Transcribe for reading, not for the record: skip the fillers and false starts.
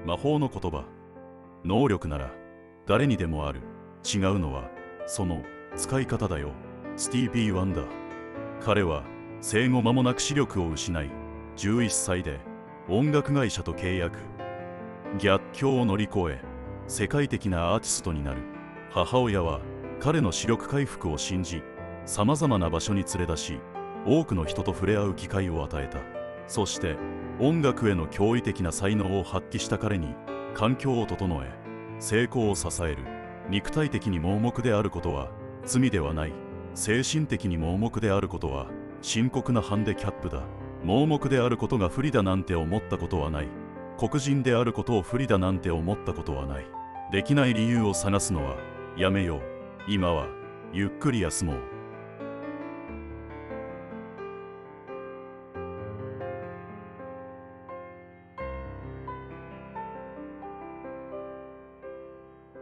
魔法の言葉。能力なら誰にでもある。違うのはその使い方だよ。スティービー・ワンダー。彼は生後間もなく視力を失い、11歳で音楽会社と契約。逆境を乗り越え世界的なアーティストになる。母親は彼の視力回復を信じ、さまざまな場所に連れ出し、多くの人と触れ合う機会を与えた。そして音楽への驚異的な才能を発揮した彼に環境を整え、成功を支える。肉体的に盲目であることは罪ではない。精神的に盲目であることは深刻なハンデキャップだ。盲目であることが不利だなんて思ったことはない。黒人であることを不利だなんて思ったことはない。できない理由を探すのはやめよう。今はゆっくり休もう。